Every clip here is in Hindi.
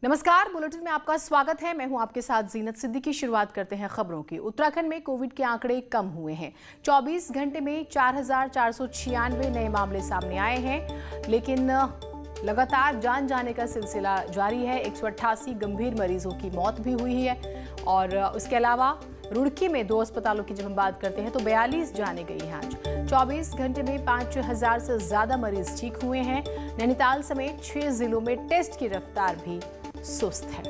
नमस्कार, बुलेटिन में आपका स्वागत है। मैं हूं आपके साथ जीनत सिद्दीकी। शुरुआत करते हैं खबरों की। उत्तराखंड में कोविड के आंकड़े कम हुए हैं। 24 घंटे में 4,496 नए मामले सामने आए हैं, लेकिन लगातार जान जाने का सिलसिला जारी है। 188 गंभीर मरीजों की मौत भी हुई है और उसके अलावा रुड़की में 2 अस्पतालों की जब हम बात करते हैं तो 42 जाने गई हैं। आज 24 घंटे में 5,000 से ज्यादा मरीज ठीक हुए हैं। नैनीताल समेत 6 जिलों में टेस्ट की रफ्तार भी सुस्त है।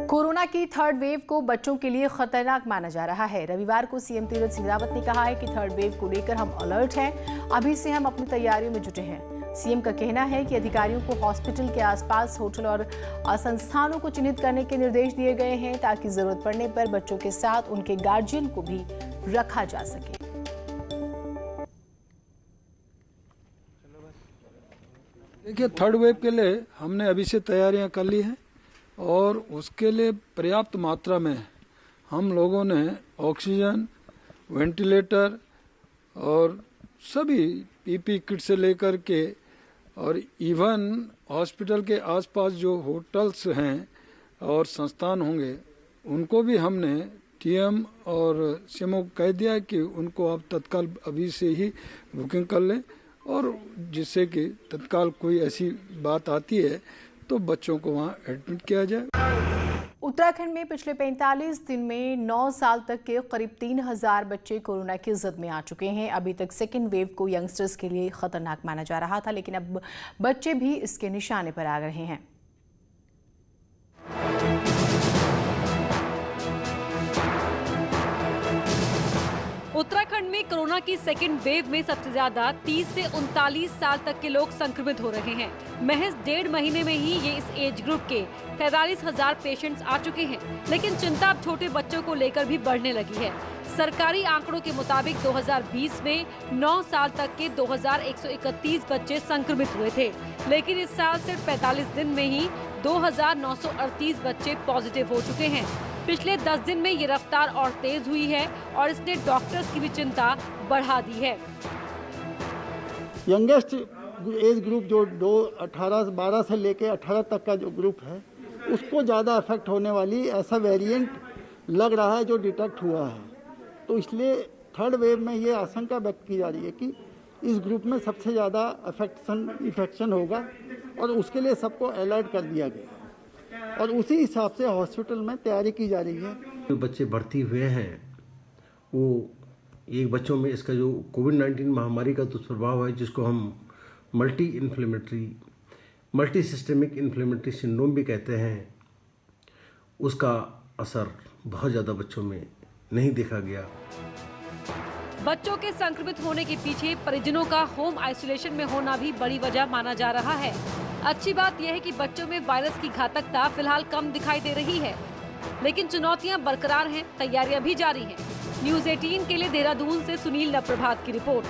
कोरोना की थर्ड वेव को बच्चों के लिए खतरनाक माना जा रहा है। रविवार को सीएम तीरथ सिंह रावत ने कहा है कि थर्ड वेव को लेकर हम अलर्ट हैं। अभी से हम अपनी तैयारियों में जुटे हैं। सीएम का कहना है कि अधिकारियों को हॉस्पिटल के आसपास होटल और संस्थानों को चिन्हित करने के निर्देश दिए गए हैं ताकि जरूरत पड़ने पर बच्चों के साथ उनके गार्जियन को भी रखा जा सके। देखिए, थर्ड वेव के लिए हमने अभी से तैयारियां कर ली हैं और उसके लिए पर्याप्त मात्रा में हम लोगों ने ऑक्सीजन, वेंटिलेटर और सभी पीपी किट से लेकर के और इवन हॉस्पिटल के आसपास जो होटल्स हैं और संस्थान होंगे उनको भी हमने टीएम और सीएमओ को कह दिया कि उनको आप तत्काल अभी से ही बुकिंग कर लें और जिससे कि तत्काल कोई ऐसी बात आती है तो बच्चों को वहाँ एडमिट किया जाए। उत्तराखंड में पिछले 45 दिन में 9 साल तक के करीब 3,000 बच्चे कोरोना की जद में आ चुके हैं। अभी तक सेकेंड वेव को यंगस्टर्स के लिए खतरनाक माना जा रहा था, लेकिन अब बच्चे भी इसके निशाने पर आ रहे हैं। उत्तराखंड में कोरोना की सेकेंड वेव में सबसे ज्यादा 30 से 39 साल तक के लोग संक्रमित हो रहे हैं। महज 1.5 महीने में ही ये इस एज ग्रुप के 43,000 पेशेंट्स आ चुके हैं, लेकिन चिंता अब छोटे बच्चों को लेकर भी बढ़ने लगी है। सरकारी आंकड़ों के मुताबिक 2020 में 9 साल तक के 2,131 बच्चे संक्रमित हुए थे, लेकिन इस साल सिर्फ 45 दिन में ही 2,938 बच्चे पॉजिटिव हो चुके हैं। पिछले 10 दिन में ये रफ्तार और तेज हुई है और इसने डॉक्टर्स की भी चिंता बढ़ा दी है। यंगेस्ट एज ग्रुप जो 12 से लेके 18 तक का जो ग्रुप है उसको ज़्यादा अफेक्ट होने वाली ऐसा वेरिएंट लग रहा है जो डिटेक्ट हुआ है। तो इसलिए थर्ड वेव में ये आशंका व्यक्त की जा रही है कि इस ग्रुप में सबसे ज़्यादा इन्फेक्शन होगा और उसके लिए सबको अलर्ट कर दिया गया और उसी हिसाब से हॉस्पिटल में तैयारी की जा रही है। जो बच्चे भर्ती हुए हैं वो एक बच्चों में इसका जो कोविड-19 महामारी का दुष्प्रभाव है, जिसको हम मल्टी सिस्टेमिक इन्फ्लेमेटरी सिंड्रोम भी कहते हैं, उसका असर बहुत ज़्यादा बच्चों में नहीं देखा गया। बच्चों के संक्रमित होने के पीछे परिजनों का होम आइसोलेशन में होना भी बड़ी वजह माना जा रहा है। अच्छी बात यह है कि बच्चों में वायरस की घातकता फिलहाल कम दिखाई दे रही है, लेकिन चुनौतियां बरकरार हैं, तैयारियां भी जारी हैं। न्यूज़ 18 के लिए देहरादून से सुनील नवप्रभात की रिपोर्ट।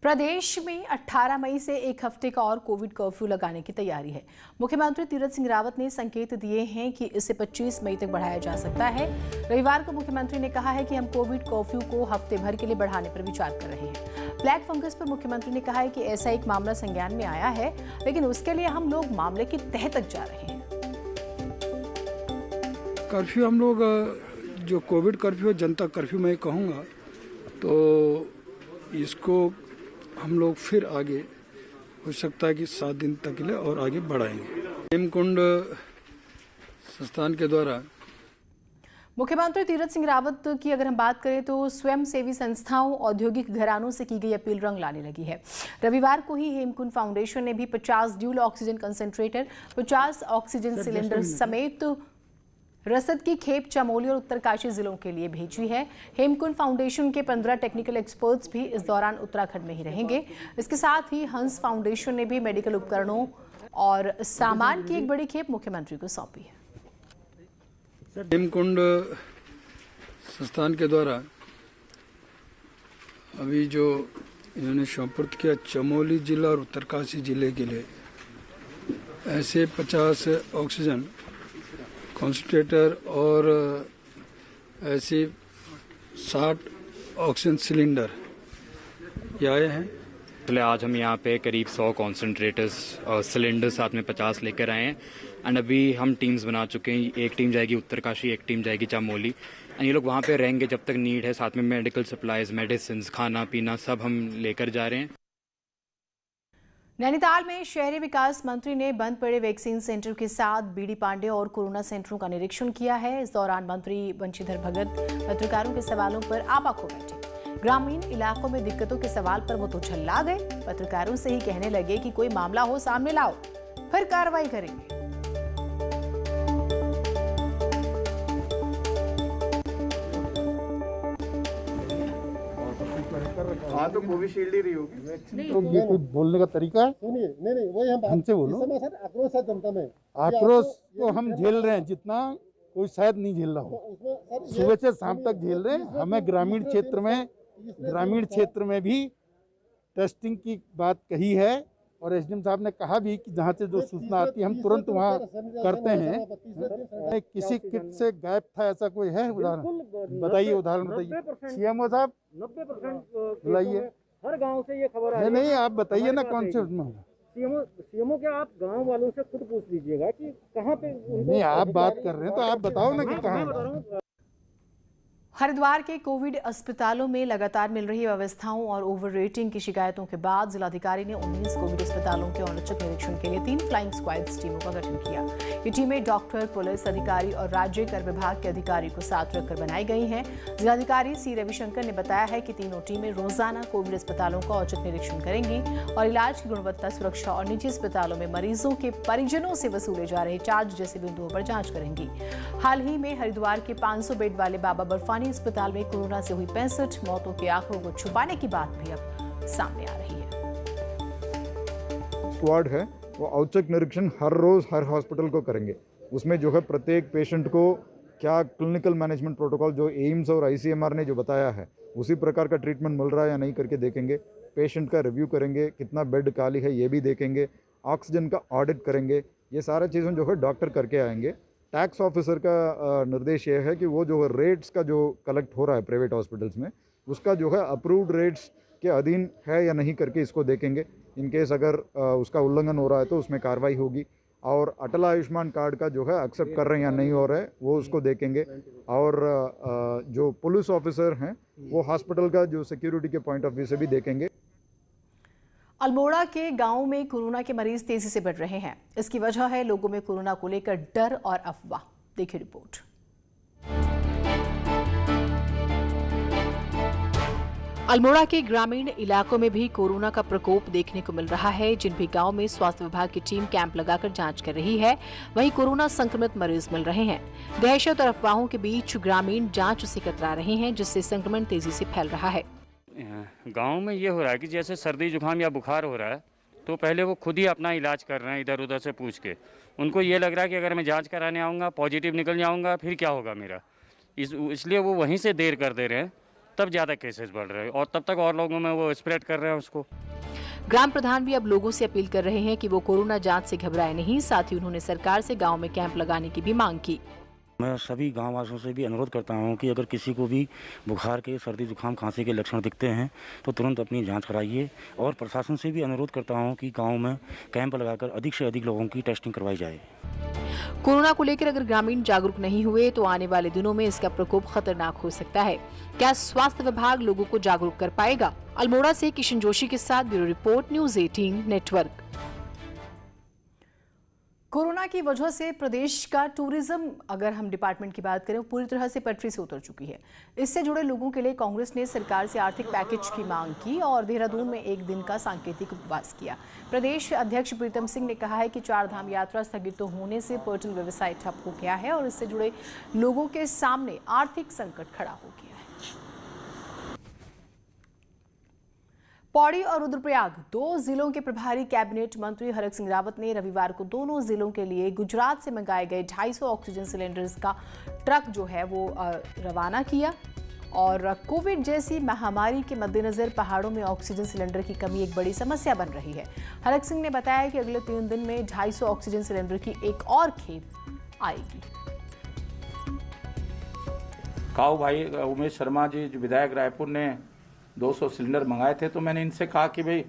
प्रदेश में 18 मई से 1 हफ्ते का और कोविड कर्फ्यू लगाने की तैयारी है। मुख्यमंत्री तीरथ सिंह रावत ने संकेत दिए हैं कि इसे 25 मई तक बढ़ाया जा सकता है। रविवार को मुख्यमंत्री ने कहा है कि हम कोविड कर्फ्यू को हफ्ते भर के लिए बढ़ाने पर विचार कर रहे हैं। ब्लैक फंगस पर मुख्यमंत्री ने कहा है कि ऐसा एक मामला संज्ञान में आया है, लेकिन उसके लिए हम लोग मामले की तह तक जा रहे हैं। कर्फ्यू हम लोग जो कोविड कर्फ्यू जनता कर्फ्यू मैं कहूँगा, तो इसको हम लोग फिर आगे हो सकता है कि 7 दिन तक के लिए और आगे बढ़ाएंगे। हेमकुंड संस्थान के द्वारा मुख्यमंत्री तीरथ सिंह रावत की अगर हम बात करें तो स्वयंसेवी संस्थाओं, औद्योगिक घरानों से की गई अपील रंग लाने लगी है। रविवार को ही हेमकुंड फाउंडेशन ने भी 50 dual oxygen concentrator, 50 oxygen cylinder समेत रसद की खेप चमोली और उत्तरकाशी जिलों के लिए भेजी है। हेमकुंड फाउंडेशन के 15 टेक्निकल एक्सपर्ट्स भी इस दौरान उत्तराखंड में ही रहेंगे। इसके साथ ही हंस फाउंडेशन ने भी मेडिकल उपकरणों और सामान की एक बड़ी खेप मुख्यमंत्री को सौंपी है। हेमकुंड संस्थान के द्वारा अभी जो इन्होंने सौंपुर्द किया चमोली जिला और उत्तरकाशी जिले के लिए ऐसे 50 ऑक्सीजन कॉन्सेंट्रेटर और ऐसे 60 ऑक्सीजन सिलेंडर ये आए हैं। पहले आज हम यहाँ पे करीब 100 कॉन्सेंट्रेटर्स और सिलेंडर साथ में 50 लेकर आए हैं। एंड अभी हम टीम्स बना चुके हैं। एक टीम जाएगी उत्तरकाशी, एक टीम जाएगी चमोली। एंड ये लोग वहाँ पे रहेंगे जब तक नीड है। साथ में मेडिकल सप्लाईज, मेडिसिन, खाना पीना सब हम लेकर जा रहे हैं। नैनीताल में शहरी विकास मंत्री ने बंद पड़े वैक्सीन सेंटर के साथ बीडी पांडे और कोरोना सेंटरों का निरीक्षण किया है। इस दौरान मंत्री बंशीधर भगत पत्रकारों के सवालों पर आपा खो बैठे। ग्रामीण इलाकों में दिक्कतों के सवाल पर वो तो झल्ला गए। पत्रकारों से ही कहने लगे कि कोई मामला हो सामने लाओ, फिर कार्रवाई करेंगे। हाँ तो कोविशील्ड ही रही होगी। तो ये कोई बोलने का तरीका है? सुनिए, नहीं वही हम हमसे बोलो। सर आक्रोश है जनता में। आक्रोश तो हम झेल रहे हैं, जितना कोई शायद नहीं झेल रहा हो। सुबह से शाम तक झेल रहे हैं। हमें ग्रामीण क्षेत्र में भी टेस्टिंग की बात कही है और एसडीएम साहब ने कहा भी कि जहाँ से जो सूचना आती है हम तुरंत वहाँ करते हैं। किसी किट से गायब था ऐसा कोई है उदाहरण? बताइए, उदाहरण बताइए। सीएमओ साहब 90% बुलाइए। हर गांव से ये खबर आई। नहीं, आप बताइए ना कौन से उसमें। सीएमओ के आप गांव वालों से खुद पूछ लीजिएगा कि कहाँ पे। नहीं, आप बात कर रहे हैं तो आप बताओ ना कि कहाँ। हरिद्वार के कोविड अस्पतालों में लगातार मिल रही व्यवस्थाओं और ओवर रेटिंग की शिकायतों के बाद जिलाधिकारी ने 19 कोविड अस्पतालों के औचक निरीक्षण के लिए 3 फ्लाइंग स्क्वाड्स टीमों का गठन किया। ये टीमें डॉक्टर, पुलिस अधिकारी और राज्य कर विभाग के अधिकारी को साथ रखकर बनाई गई हैं। जिलाधिकारी सी रविशंकर ने बताया है कि तीनों टीमें रोजाना कोविड अस्पतालों का औचक निरीक्षण करेंगी और इलाज की गुणवत्ता, सुरक्षा और निजी अस्पतालों में मरीजों के परिजनों से वसूले जा रहे चार्ज जैसे बिंदुओं पर जांच करेंगी। हाल ही में हरिद्वार के 500 बेड वाले बाबा बर्फानी अस्पताल में कोरोना से हुई 65 मौतों के आंकड़ों को छुपाने की बात भी अब सामने आ रही है। स्क्वाड है वो औचक निरीक्षण हर रोज हर हॉस्पिटल को करेंगे। उसमें जो है प्रत्येक पेशेंट को क्या क्लिनिकल मैनेजमेंट प्रोटोकॉल जो एम्स और आईसीएमआर ने जो बताया है उसी प्रकार का ट्रीटमेंट मिल रहा है या नहीं करके देखेंगे। पेशेंट का रिव्यू करेंगे, कितना बेड खाली है ये भी देखेंगे, ऑक्सीजन का ऑडिट करेंगे। ये सारा चीज़ें जो है डॉक्टर करके आएंगे। टैक्स ऑफिसर का निर्देश ये है कि वो जो रेट्स का जो कलेक्ट हो रहा है प्राइवेट हॉस्पिटल्स में उसका जो है अप्रूव्ड रेट्स के अधीन है या नहीं करके इसको देखेंगे। इन केस अगर उसका उल्लंघन हो रहा है तो उसमें कार्रवाई होगी। और अटल आयुष्मान कार्ड का जो है एक्सेप्ट कर रहे हैं या नहीं हो रहा है वो उसको देखेंगे। और जो पुलिस ऑफिसर हैं वो हॉस्पिटल का जो सिक्योरिटी के पॉइंट ऑफ व्यू से भी देखेंगे। अल्मोड़ा के गांव में कोरोना के मरीज तेजी से बढ़ रहे हैं। इसकी वजह है लोगों में कोरोना को लेकर डर और अफवाह। देखिए रिपोर्ट। अल्मोड़ा के ग्रामीण इलाकों में भी कोरोना का प्रकोप देखने को मिल रहा है। जिन भी गांव में स्वास्थ्य विभाग की टीम कैंप लगाकर जांच कर रही है वहीं कोरोना संक्रमित मरीज मिल रहे हैं। दहशत और अफवाहों के बीच ग्रामीण जांच से कतरा रहे हैं, जिससे संक्रमण तेजी से फैल रहा है। गांव में ये हो रहा है कि जैसे सर्दी जुकाम या बुखार हो रहा है तो पहले वो खुद ही अपना इलाज कर रहे हैं इधर उधर से पूछ के। उनको ये लग रहा है कि अगर मैं जांच कराने आऊँगा पॉजिटिव निकल जाऊँगा फिर क्या होगा मेरा, इसलिए वो वहीं से देर कर दे रहे हैं। तब ज़्यादा केसेस बढ़ रहे हैं और तब तक और लोगों में वो स्प्रेड कर रहे हैं उसको। ग्राम प्रधान भी अब लोगों से अपील कर रहे हैं कि वो कोरोना जांच से घबराए नहीं। साथ ही उन्होंने सरकार से गाँव में कैंप लगाने की भी मांग की। मैं सभी गाँव वासियों से भी अनुरोध करता हूं कि अगर किसी को भी बुखार के, सर्दी जुकाम, खांसी के लक्षण दिखते हैं तो तुरंत अपनी जांच कराइए। और प्रशासन से भी अनुरोध करता हूं कि गांव में कैंप लगाकर अधिक से अधिक लोगों की टेस्टिंग करवाई जाए। कोरोना को लेकर अगर ग्रामीण जागरूक नहीं हुए तो आने वाले दिनों में इसका प्रकोप खतरनाक हो सकता है। क्या स्वास्थ्य विभाग लोगों को जागरूक कर पाएगा? अल्मोड़ा से किशन जोशी के साथ bureau report, news 18 network. Corona की वजह से प्रदेश का टूरिज्म, अगर हम डिपार्टमेंट की बात करें, पूरी तरह से पटरी से उतर चुकी है। इससे जुड़े लोगों के लिए कांग्रेस ने सरकार से आर्थिक पैकेज की मांग की और देहरादून में एक दिन का सांकेतिक उपवास किया। प्रदेश अध्यक्ष प्रीतम सिंह ने कहा है कि 4 धाम यात्रा स्थगित होने से पर्यटन व्यवसाय ठप हो गया है और इससे जुड़े लोगों के सामने आर्थिक संकट खड़ा हो गया है। पौड़ी और रुद्रप्रयाग, 2 जिलों के प्रभारी कैबिनेट मंत्री हरक सिंह रावत ने रविवार को दोनों जिलों के लिए गुजरात से मंगाए गए 250 ऑक्सीजन सिलेंडर्स का ट्रक जो है वो रवाना किया। और कोविड जैसी महामारी के मद्देनजर पहाड़ों में ऑक्सीजन सिलेंडर की कमी एक बड़ी समस्या बन रही है। हरक सिंह ने बताया कि अगले 3 दिन में 250 ऑक्सीजन सिलेंडर की एक और खेप आएगी। काऊ भाई उमेश शर्मा जी जो विधायक रायपुर ने 200 सिलेंडर मंगाए थे, तो मैंने इनसे कहा कि भाई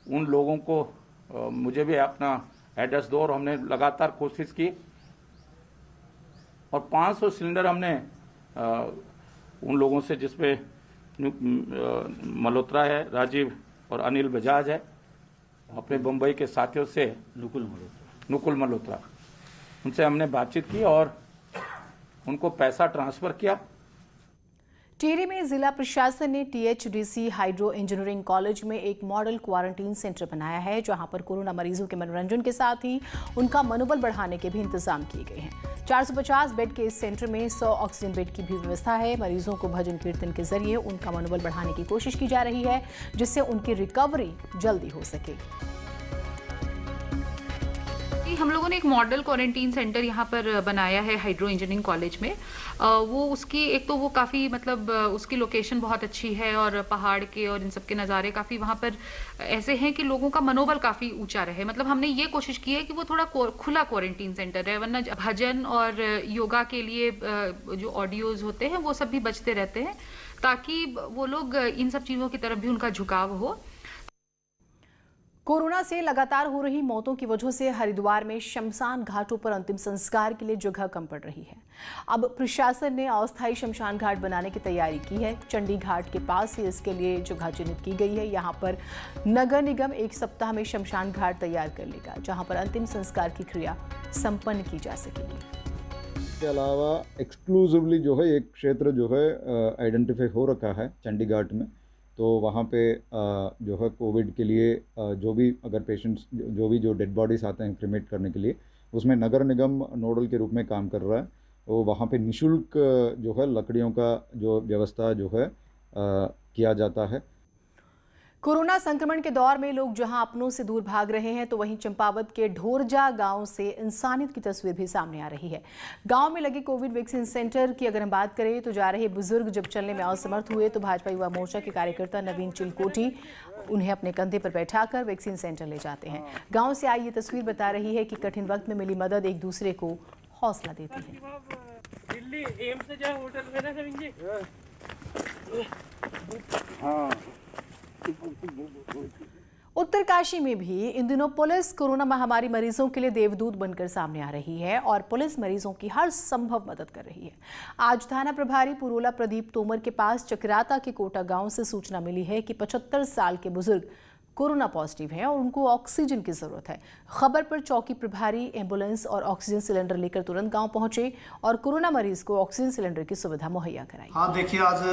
उन लोगों को मुझे भी अपना एड्रेस दो, और हमने लगातार कोशिश की और 500 सिलेंडर हमने उन लोगों से, जिसमें मल्होत्रा है, राजीव और अनिल बजाज है, अपने बम्बई के साथियों से नुकुल मल्होत्रा, उनसे हमने बातचीत की और उनको पैसा ट्रांसफर किया। टिहरी में जिला प्रशासन ने THDC हाइड्रो इंजीनियरिंग कॉलेज में एक मॉडल क्वारंटीन सेंटर बनाया है, जहां पर कोरोना मरीजों के मनोरंजन के साथ ही उनका मनोबल बढ़ाने के भी इंतजाम किए गए हैं। 450 बेड के इस सेंटर में 100 ऑक्सीजन बेड की भी व्यवस्था है। मरीजों को भजन कीर्तन के जरिए उनका मनोबल बढ़ाने की कोशिश की जा रही है, जिससे उनकी रिकवरी जल्दी हो सके। हम लोगों ने एक मॉडल क्वारंटीन सेंटर यहाँ पर बनाया है हाइड्रो इंजीनियरिंग कॉलेज में। वो उसकी एक तो वो काफ़ी मतलब उसकी लोकेशन बहुत अच्छी है और पहाड़ के और इन सब के नज़ारे काफ़ी वहाँ पर ऐसे हैं कि लोगों का मनोबल काफ़ी ऊंचा रहे। मतलब हमने ये कोशिश की है कि वो थोड़ा खुला क्वारंटीन सेंटर है, वरना भजन और योगा के लिए जो ऑडियोज होते हैं वो सब भी बजते रहते हैं, ताकि वो लोग इन सब चीज़ों की तरफ भी उनका झुकाव हो। कोरोना से लगातार हो रही मौतों की वजह से हरिद्वार में शमशान घाटों पर अंतिम संस्कार के लिए जगह कम पड़ रही है। अब प्रशासन ने अस्थायी शमशान घाट बनाने की तैयारी की है। चंडी घाट के पास ही इसके लिए जगह चिन्हित की गई है। यहाँ पर नगर निगम 1 सप्ताह में शमशान घाट तैयार कर लेगा, जहाँ पर अंतिम संस्कार की क्रिया संपन्न की जा सकेगी। इसके अलावा एक्सक्लूसिवली जो है एक क्षेत्र जो है आइडेंटिफाई हो रखा है चंडी घाट में, तो वहाँ पे जो है कोविड के लिए जो भी अगर पेशेंट्स जो डेड बॉडीज आते हैं क्रिमेट करने के लिए, उसमें नगर निगम नोडल के रूप में काम कर रहा है। वो वहाँ पे निःशुल्क जो है लकड़ियों का जो व्यवस्था जो है किया जाता है। कोरोना संक्रमण के दौर में लोग जहां अपनों से दूर भाग रहे हैं, तो वहीं चंपावत के ढोरजा गांव से इंसानियत की तस्वीर भी सामने आ रही है। गांव में लगे कोविड वैक्सीन सेंटर की अगर हम बात करें तो जा रहे बुजुर्ग जब चलने में असमर्थ हुए तो भाजपा युवा मोर्चा के कार्यकर्ता नवीन चिलकोटी उन्हें अपने कंधे पर बैठाकर वैक्सीन सेंटर ले जाते हैं। गाँव से आई ये तस्वीर बता रही है कि कठिन वक्त में मिली मदद एक दूसरे को हौसला देती है। दिल्ली एम्स से जाओ होटल में ना करेंगे। उत्तरकाशी में भी इन दिनों पुलिस कोरोना महामारी मरीजों के लिए देवदूत बनकर सामने आ रही है और पुलिस मरीजों की हर संभव मदद कर रही है। आज थाना प्रभारी पुरोला प्रदीप तोमर के पास चक्राता के कोटा गांव से सूचना मिली है कि 75 साल के बुजुर्ग कोरोना पॉजिटिव हैं और उनको ऑक्सीजन की जरूरत है। खबर पर चौकी प्रभारी एम्बुलेंस और ऑक्सीजन सिलेंडर लेकर तुरंत गांव पहुंचे और कोरोना मरीज को ऑक्सीजन सिलेंडर की सुविधा मुहैया कराई। हाँ देखिए, आज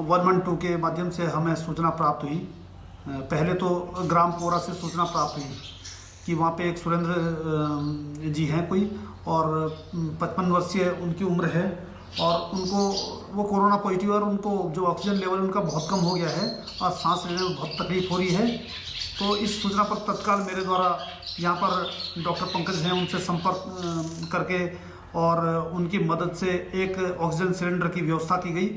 112 के माध्यम से हमें सूचना प्राप्त हुई। पहले तो ग्राम पोरा से सूचना प्राप्त हुई कि वहाँ पे एक सुरेंद्र जी हैं कोई, और 55 वर्षीय उनकी उम्र है और उनको वो कोरोना पॉजिटिव है और उनको जो ऑक्सीजन लेवल उनका बहुत कम हो गया है और सांस लेने में बहुत तकलीफ हो रही है। तो इस सूचना पर तत्काल मेरे द्वारा यहाँ पर डॉक्टर पंकज हैं, उनसे संपर्क करके और उनकी मदद से एक ऑक्सीजन सिलेंडर की व्यवस्था की गई।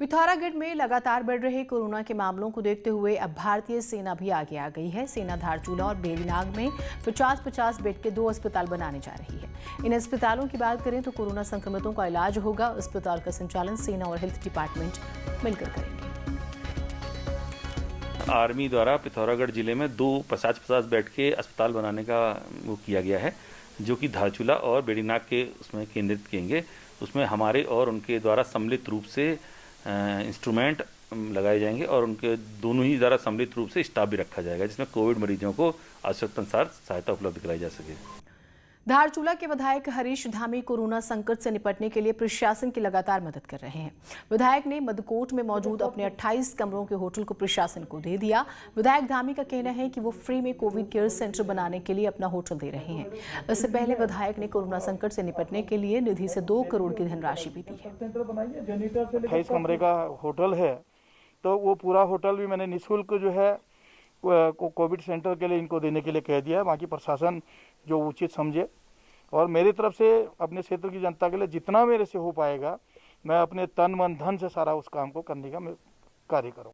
पिथौरागढ़ में लगातार बढ़ रहे कोरोना के मामलों को देखते हुए अब भारतीय सेना भी आगे आ गई है। सेना धारचूला और बेरीनाग में 50-50 बेड के 2 अस्पताल बनाने जा रही है। इन अस्पतालों की बात करें तो कोरोना संक्रमितों का इलाज होगा। अस्पताल का संचालन सेना और हेल्थ डिपार्टमेंट मिलकर करेंगे। आर्मी द्वारा पिथौरागढ़ जिले में 2 50-50 बेड के अस्पताल बनाने का वो किया गया है, जो कि धारचूला और बेरीनाग के उसमें केंद्रित किएंगे। उसमें हमारे और उनके द्वारा सम्मिलित रूप से इंस्ट्रूमेंट लगाए जाएंगे और उनके दोनों ही द्वारा सम्मिलित रूप से स्टाफ भी रखा जाएगा, जिसमें कोविड मरीजों को आवश्यकतानुसार सहायता उपलब्ध कराई जा सके। धारचूला के विधायक हरीश धामी कोरोना संकट से निपटने के लिए प्रशासन की लगातार मदद कर रहे हैं। विधायक ने मदकोट में मौजूद अपने 28 कमरों के होटल को प्रशासन को दे दिया। विधायक धामी का कहना है कि वो फ्री में कोविड केयर सेंटर बनाने के लिए अपना होटल दे रहे हैं। इससे पहले विधायक ने कोरोना संकट से निपटने के लिए निधि से 2 करोड़ की धनराशि भी दी है। 28 कमरे का होटल है, तो वो पूरा होटल भी मैंने निःशुल्क जो है कोविड सेंटर के लिए इनको देने के लिए कह दिया है। बाकी प्रशासन जो उचित समझे, और मेरी तरफ से अपने क्षेत्र की जनता के लिए जितना मेरे से हो पाएगा मैं अपने तन मन धन से सारा उस काम को करने का मैं कार्य करूँ।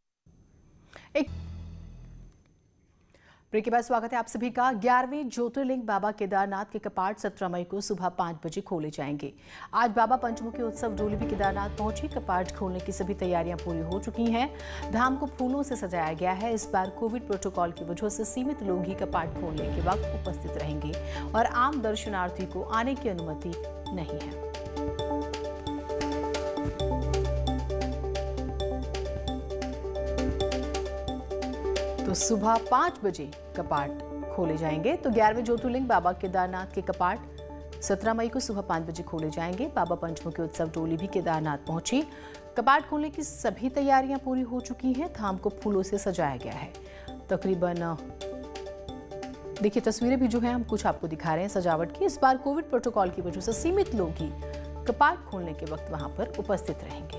ब्रेक के बाद स्वागत है आप सभी का। 11वें ज्योतिर्लिंग बाबा केदारनाथ के कपाट 17 मई को सुबह 5 बजे खोले जाएंगे। आज बाबा पंचमुखी उत्सव डोली भी केदारनाथ पहुंची। कपाट खोलने की सभी तैयारियां पूरी हो चुकी हैं। धाम को फूलों से सजाया गया है। इस बार कोविड प्रोटोकॉल की वजह से सीमित लोग ही कपाट खोलने के वक्त उपस्थित रहेंगे और आम दर्शनार्थी को आने की अनुमति नहीं है। तो सुबह 5 बजे कपाट खोले जाएंगे। तो 11वें ज्योतिर्लिंग बाबा केदारनाथ के कपाट 17 मई को सुबह 5 बजे खोले जाएंगे। बाबा पंचमुखी उत्सव डोली भी केदारनाथ पहुंची। कपाट खोलने की सभी तैयारियां पूरी हो चुकी हैं। धाम को फूलों से सजाया गया है। तकरीबन देखिए तस्वीरें भी जो है हम कुछ आपको दिखा रहे हैं सजावट की। इस बार कोविड प्रोटोकॉल की वजह से सीमित लोग ही कपाट खोलने के वक्त वहां पर उपस्थित रहेंगे।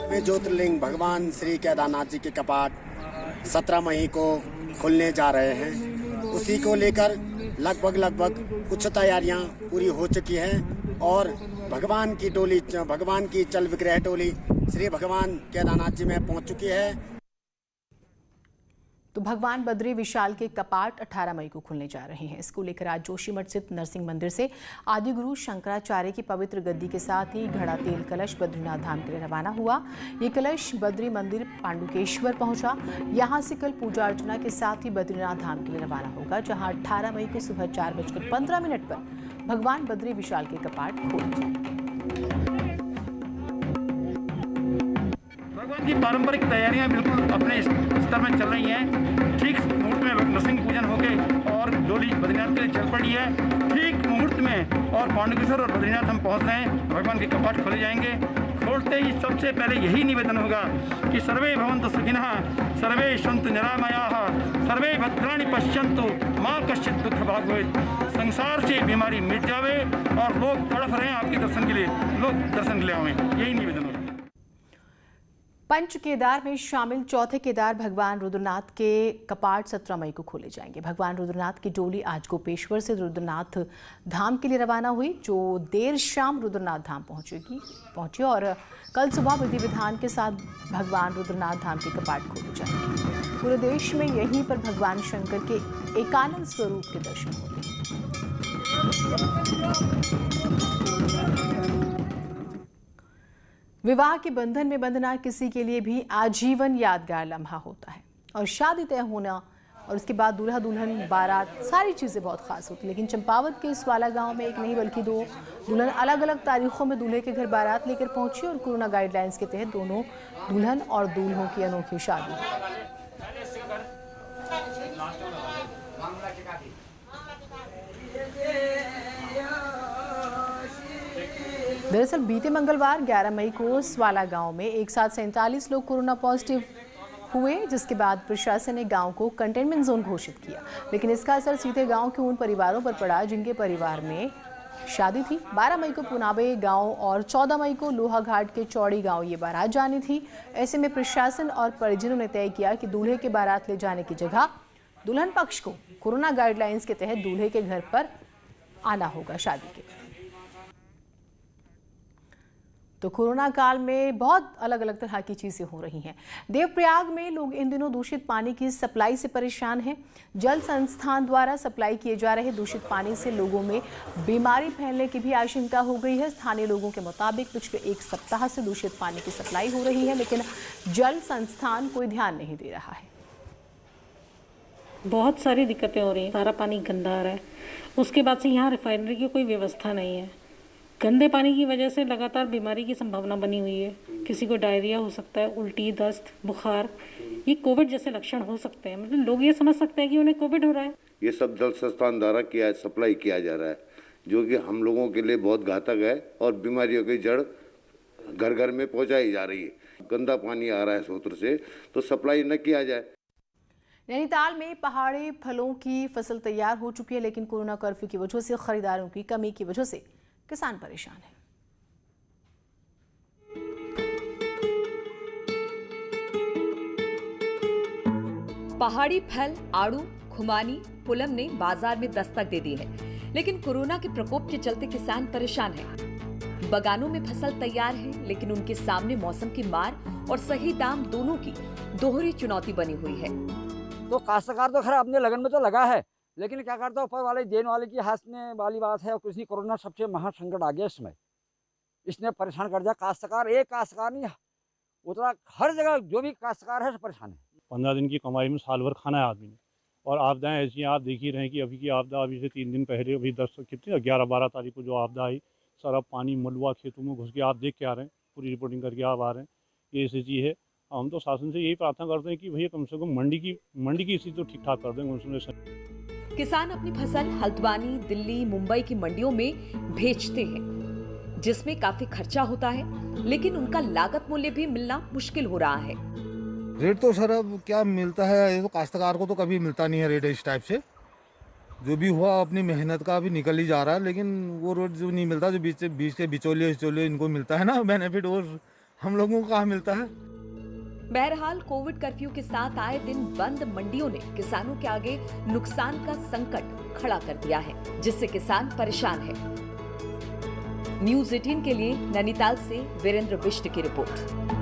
वे ज्योतिर्लिंग भगवान श्री केदारनाथ जी के कपाट 17 मई को खुलने जा रहे हैं। उसी को लेकर लगभग कुछ तैयारियां पूरी हो चुकी हैं और भगवान की चल विग्रह डोली श्री भगवान केदारनाथ जी में पहुंच चुकी है। तो भगवान बद्री विशाल के कपाट 18 मई को खुलने जा रहे हैं। इसको लेकर आज जोशीमठ स्थित नरसिंह मंदिर से आदि गुरु शंकराचार्य की पवित्र गद्दी के साथ ही घड़ा तेल कलश बद्रीनाथ धाम के लिए रवाना हुआ। ये कलश बद्री मंदिर पांडुकेश्वर पहुंचा। यहां से कल पूजा अर्चना के साथ ही बद्रीनाथ धाम के लिए रवाना होगा, जहां 18 मई को सुबह 4:15 पर भगवान बद्री विशाल के कपाट खोले जाएंगे। भगवान की पारंपरिक तैयारियां बिल्कुल अपने स्तर में चल रही हैं। ठीक मुहूर्त में नरसिंह पूजन होके और डोली बद्रीनाथ के लिए चल पड़ी है। ठीक मुहूर्त में और पांडुकेश्वर और बद्रीनाथ हम पहुंच रहे हैं। भगवान के कपाट खोले जाएंगे। खोलते ही सबसे पहले यही निवेदन होगा कि सर्वे भवन्तु सुखिनः, सर्वे सन्तु निरामयाः, सर्वे भद्राणि पश्यन्तु, माँ कश्चित् दुःख भाग् भवेत्। संसार से बीमारी मिट जावे और लोग तड़प रहे हैं आपके दर्शन के लिए, लोग दर्शन के लिए आवें, यही निवेदन होगा। पंच केदार में शामिल चौथे केदार भगवान रुद्रनाथ के कपाट 17 मई को खोले जाएंगे। भगवान रुद्रनाथ की डोली आज गोपेश्वर से रुद्रनाथ धाम के लिए रवाना हुई, जो देर शाम रुद्रनाथ धाम पहुंची और कल सुबह विधि विधान के साथ भगवान रुद्रनाथ धाम के कपाट खोले जाएंगे। पूरे देश में यहीं पर भगवान शंकर के एकानंद स्वरूप के दर्शन होते हैं। विवाह के बंधन में बंधना किसी के लिए भी आजीवन यादगार लम्हा होता है और शादी तय होना और उसके बाद दूल्हा दुल्हन बारात सारी चीज़ें बहुत खास होती है। लेकिन चंपावत के स्वाला गांव में एक नहीं बल्कि 2 दुल्हन अलग अलग तारीखों में दूल्हे के घर बारात लेकर पहुंची और कोरोना गाइडलाइंस के तहत दोनों दुल्हन और दूल्हों की अनोखी शादी। दरअसल बीते मंगलवार 11 मई को स्वाला गांव में एक साथ 47 लोग कोरोना पॉजिटिव हुए, जिसके बाद प्रशासन ने गांव को कंटेनमेंट जोन घोषित किया। लेकिन इसका असर सीधे गांव के उन परिवारों पर पड़ा जिनके परिवार में शादी थी। 12 मई को पुनाबे गांव और 14 मई को लोहाघाट के चौड़ी गांव ये बारात जानी थी। ऐसे में प्रशासन और परिजनों ने तय किया कि दूल्हे के बारात ले जाने की जगह दुल्हन पक्ष को कोरोना गाइडलाइंस के तहत दूल्हे के घर पर आना होगा शादी के। तो कोरोना काल में बहुत अलग अलग तरह की चीजें हो रही हैं। देवप्रयाग में लोग इन दिनों दूषित पानी की सप्लाई से परेशान हैं। जल संस्थान द्वारा सप्लाई किए जा रहे दूषित पानी से लोगों में बीमारी फैलने की भी आशंका हो गई है। स्थानीय लोगों के मुताबिक पिछले 1 सप्ताह से दूषित पानी की सप्लाई हो रही है, लेकिन जल संस्थान कोई ध्यान नहीं दे रहा है। बहुत सारी दिक्कतें हो रही हैं। सारा पानी गंदा आ रहा है। उसके बाद से यहाँ रिफाइनरी की कोई व्यवस्था नहीं है। गंदे पानी की वजह से लगातार बीमारी की संभावना बनी हुई है। किसी को डायरिया हो सकता है, उल्टी, दस्त, बुखार, ये कोविड जैसे लक्षण हो सकते हैं। मतलब लोग ये समझ सकते हैं कि उन्हें कोविड हो रहा है। ये सब जल संस्थान द्वारा सप्लाई किया जा रहा है, जो कि हम लोगों के लिए बहुत घातक है और बीमारियों की जड़ घर घर में पहुंचाई जा रही है। गंदा पानी आ रहा है स्रोत से, तो सप्लाई न किया जाए। नैनीताल में पहाड़ी फलों की फसल तैयार हो चुकी है, लेकिन कोरोना कर्फ्यू की वजह से खरीदारों की कमी की वजह से किसान परेशान है। पहाड़ी फल आड़ू, खुमानी, पुलम ने बाजार में दस्तक दे दी है, लेकिन कोरोना के प्रकोप के चलते किसान परेशान हैं। बागानों में फसल तैयार है, लेकिन उनके सामने मौसम की मार और सही दाम दोनों की दोहरी चुनौती बनी हुई है। तो काश्तकार तो खैर अपने लगन में तो लगा है, लेकिन क्या करता है ऊपर वाले देने वाले की हंसने वाली बात है। और कुछ नहीं, कोरोना सबसे महासंकट आ गया इसमें, इसने परेशान कर दिया काश्तकार। एक काश्तकार नहीं, उतना हर जगह जो भी काश्तकार है परेशान है। 15 दिन की कमाई में साल भर खाना है आदमी ने, और आपदाएं ऐसी हैं, आप देख ही रहे हैं कि अभी की आपदा, अभी से 3 दिन पहले, अभी 11-12 तारीख को जो आपदा आई, सारा पानी मलबा खेतों में घुस गया। आप देख के आ रहे हैं, पूरी रिपोर्टिंग करके आप आ रहे हैं, ये ऐसी चीज़ है। हम तो शासन से यही प्रार्थना करते हैं कि भैया कम से कम मंडी की स्थिति तो ठीक ठाक कर दें। उसमें किसान अपनी फसल हल्द्वानी, दिल्ली, मुंबई की मंडियों में भेजते हैं, जिसमें काफी खर्चा होता है, लेकिन उनका लागत मूल्य भी मिलना मुश्किल हो रहा है। रेट तो सर अब क्या मिलता है, ये तो काश्तकार को तो कभी मिलता नहीं है रेट इस टाइप से। जो भी हुआ अपनी मेहनत का भी निकल ही जा रहा है, लेकिन वो रेट जो नहीं मिलता, जो बीच के बिचौलिए इनको मिलता है ना बेनिफिट, और हम लोगों को कहाँ मिलता है। बहरहाल कोविड कर्फ्यू के साथ आए दिन बंद मंडियों ने किसानों के आगे नुकसान का संकट खड़ा कर दिया है, जिससे किसान परेशान है। न्यूज़ 18 के लिए नैनीताल से वीरेंद्र बिष्ट की रिपोर्ट।